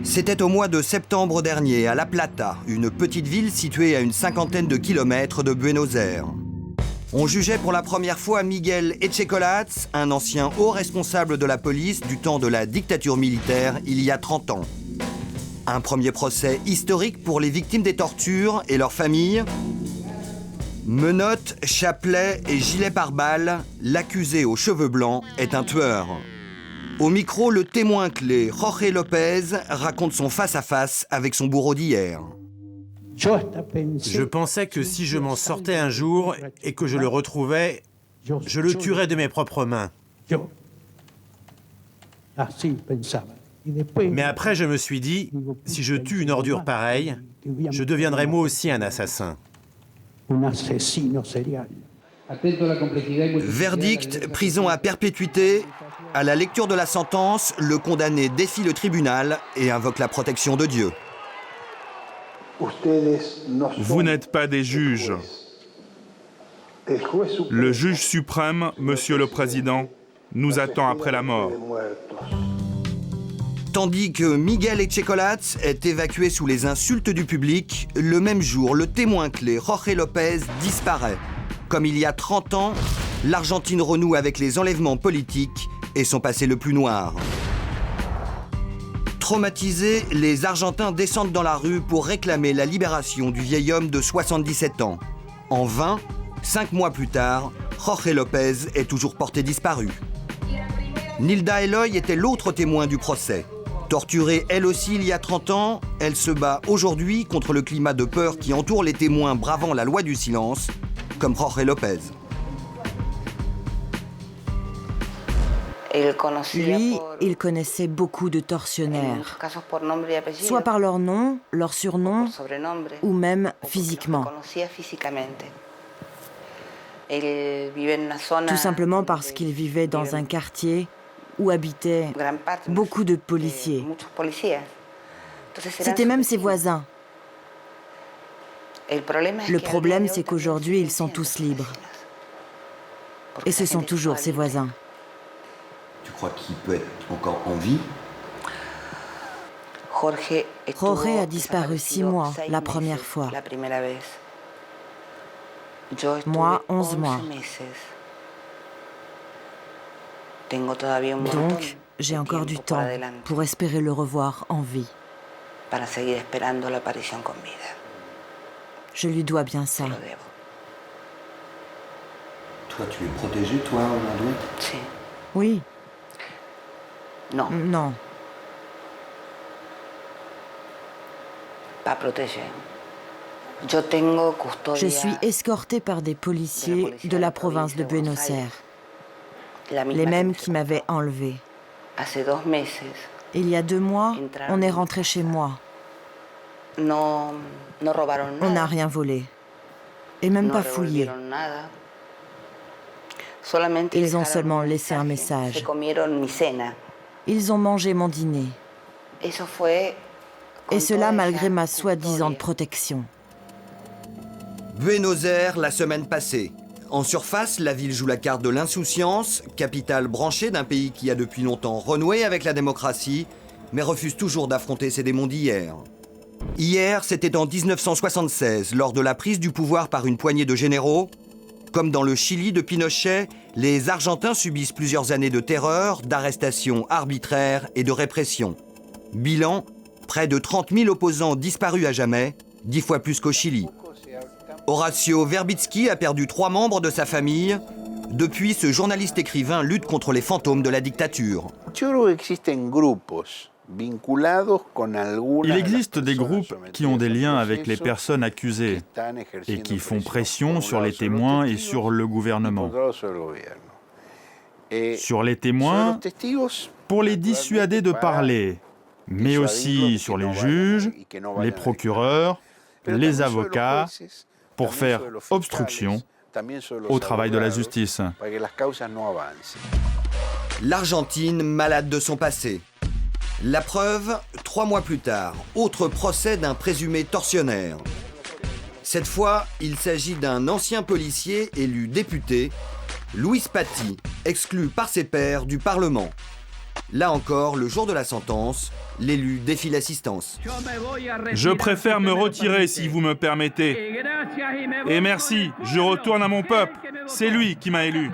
C'était au mois de septembre dernier, à La Plata, une petite ville située à une 50aine de kilomètres de Buenos Aires. On jugeait pour la première fois Miguel Echecolatz, un ancien haut responsable de la police du temps de la dictature militaire il y a 30 ans. Un premier procès historique pour les victimes des tortures et leurs familles. Menottes, chapelets et gilets pare-balles, l'accusé aux cheveux blancs est un tueur. Au micro, le témoin clé, Jorge Lopez, raconte son face-à-face avec son bourreau d'hier. Je pensais que si je m'en sortais un jour et que je le retrouvais, je le tuerais de mes propres mains. Mais après, je me suis dit, si je tue une ordure pareille, je deviendrai moi aussi un assassin. Verdict, prison à perpétuité. À la lecture de la sentence, le condamné défie le tribunal et invoque la protection de Dieu. Vous n'êtes pas des juges. Le juge suprême, Monsieur le Président, nous attend après la mort. Tandis que Miguel Echecolatz est évacué sous les insultes du public, le même jour, le témoin clé, Jorge Lopez, disparaît. Comme il y a 30 ans, l'Argentine renoue avec les enlèvements politiques et son passé le plus noir. Traumatisés, les Argentins descendent dans la rue pour réclamer la libération du vieil homme de 77 ans. En vain, 5 mois plus tard, Jorge Lopez est toujours porté disparu. Nilda Eloy était l'autre témoin du procès. Torturée elle aussi il y a 30 ans, elle se bat aujourd'hui contre le climat de peur qui entoure les témoins bravant la loi du silence, comme Jorge Lopez. Lui, il connaissait beaucoup de tortionnaires, soit par leur nom, leur surnom, ou même physiquement. Tout simplement parce qu'il vivait dans un quartier où habitaient beaucoup de policiers. C'était même ses voisins. Le problème, c'est qu'aujourd'hui, ils sont tous libres. Et ce sont toujours ses voisins. Tu crois qu'il peut être encore en vie? Jorge a disparu 6 mois la première fois. Moi, 11 mois. Donc, j'ai encore du temps pour espérer le revoir en vie. Je lui dois bien ça. Toi, tu es protégé, toi, aujourd'hui? Oui. Non. Non. Pas protégé. Je suis escortée par des policiers de la province de Buenos Aires, les mêmes qui m'avaient enlevée. Il y a 2 mois, on est rentré chez moi. On n'a rien volé, et même pas fouillé. Ils ont seulement laissé un message. Ils ont mangé mon dîner. Et cela malgré ma soi-disant protection. Buenos Aires, la semaine passée. En surface, la ville joue la carte de l'insouciance, capitale branchée d'un pays qui a depuis longtemps renoué avec la démocratie, mais refuse toujours d'affronter ses démons d'hier. Hier, c'était en 1976, lors de la prise du pouvoir par une poignée de généraux. Comme dans le Chili de Pinochet, les Argentins subissent plusieurs années de terreur, d'arrestations arbitraires et de répression. Bilan, près de 30 000 opposants disparus à jamais, 10 fois plus qu'au Chili. Horacio Verbitsky a perdu 3 membres de sa famille. Depuis, ce journaliste écrivain lutte contre les fantômes de la dictature. Il existe des groupes qui ont des liens avec les personnes accusées et qui font pression sur les témoins et sur le gouvernement. Sur les témoins, pour les dissuader de parler, mais aussi sur les juges, les procureurs, les avocats, pour faire obstruction au travail de la justice. L'Argentine malade de son passé. La preuve, 3 mois plus tard, autre procès d'un présumé tortionnaire. Cette fois, il s'agit d'un ancien policier élu député, Luis Patti, exclu par ses pairs du Parlement. Là encore, le jour de la sentence, l'élu défie l'assistance. Je préfère me retirer si vous me permettez. Et merci, je retourne à mon peuple. C'est lui qui m'a élu.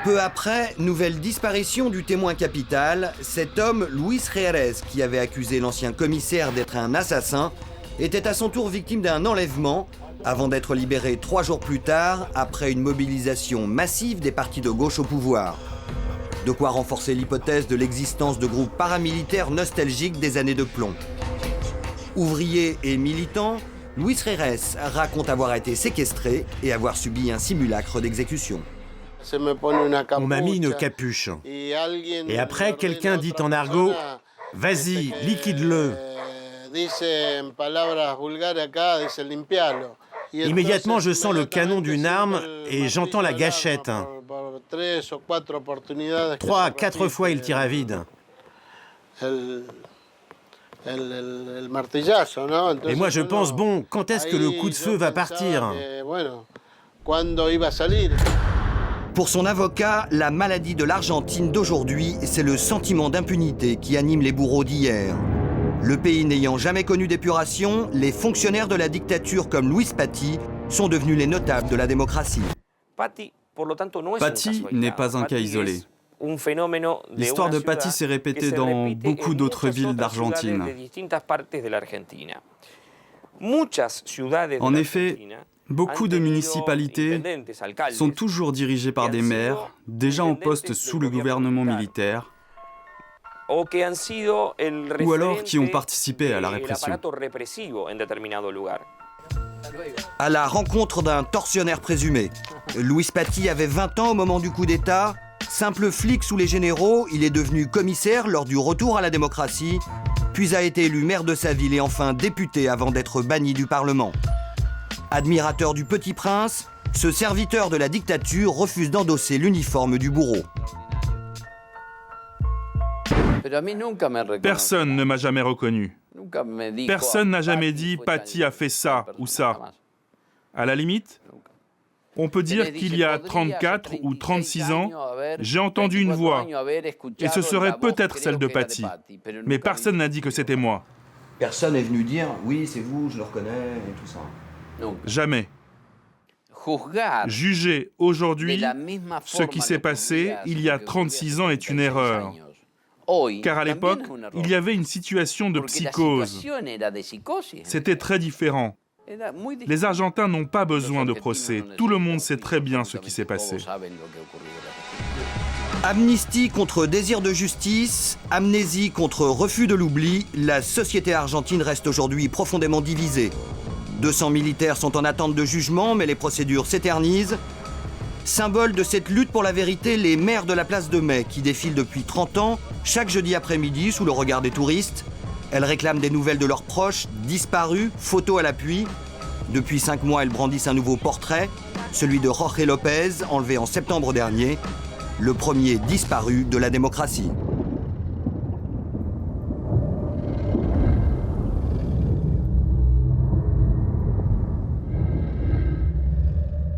Peu après, nouvelle disparition du témoin capital, cet homme, Luis Jerez, qui avait accusé l'ancien commissaire d'être un assassin, était à son tour victime d'un enlèvement, avant d'être libéré 3 jours plus tard, après une mobilisation massive des partis de gauche au pouvoir. De quoi renforcer l'hypothèse de l'existence de groupes paramilitaires nostalgiques des années de plomb. Ouvrier et militant, Luis Jerez raconte avoir été séquestré et avoir subi un simulacre d'exécution. On m'a mis une capuche. Et après, quelqu'un dit en argot « Vas-y, liquide-le ». Immédiatement, je sens le canon d'une arme et j'entends la gâchette. 3 à 4 fois, il tire à vide. Et moi, je pense, bon, quand est-ce que le coup de feu va partir ? Pour son avocat, la maladie de l'Argentine d'aujourd'hui, c'est le sentiment d'impunité qui anime les bourreaux d'hier. Le pays n'ayant jamais connu d'épuration, les fonctionnaires de la dictature comme Luis Paty sont devenus les notables de la démocratie. Paty n'est pas un cas isolé. L'histoire de Paty s'est répétée dans beaucoup d'autres villes d'Argentine. En effet, beaucoup de municipalités sont toujours dirigées par des maires, déjà en poste sous le gouvernement militaire, ou alors qui ont participé à la répression. À la rencontre d'un tortionnaire présumé. Luis Paty avait 20 ans au moment du coup d'État. Simple flic sous les généraux, il est devenu commissaire lors du retour à la démocratie, puis a été élu maire de sa ville et enfin député avant d'être banni du Parlement. Admirateur du Petit Prince, ce serviteur de la dictature refuse d'endosser l'uniforme du bourreau. Personne ne m'a jamais reconnu. Personne n'a jamais dit « Paty a fait ça ou ça ». À la limite, on peut dire qu'il y a 34 ou 36 ans, j'ai entendu une voix, et ce serait peut-être celle de Paty, mais personne n'a dit que c'était moi. Personne n'est venu dire « oui, c'est vous, je le reconnais » et tout ça. Jamais. Juger aujourd'hui ce qui s'est passé il y a 36 ans est une erreur. Car à l'époque, il y avait une situation de psychose. C'était très différent. Les Argentins n'ont pas besoin de procès. Tout le monde sait très bien ce qui s'est passé. Amnistie contre désir de justice, amnésie contre refus de l'oubli, la société argentine reste aujourd'hui profondément divisée. 200 militaires sont en attente de jugement, mais les procédures s'éternisent. Symbole de cette lutte pour la vérité, les maires de la place de Mai, qui défilent depuis 30 ans, chaque jeudi après-midi sous le regard des touristes. Elles réclament des nouvelles de leurs proches, disparus, photos à l'appui. Depuis 5 mois, elles brandissent un nouveau portrait, celui de Jorge López, enlevé en septembre dernier, le premier disparu de la démocratie.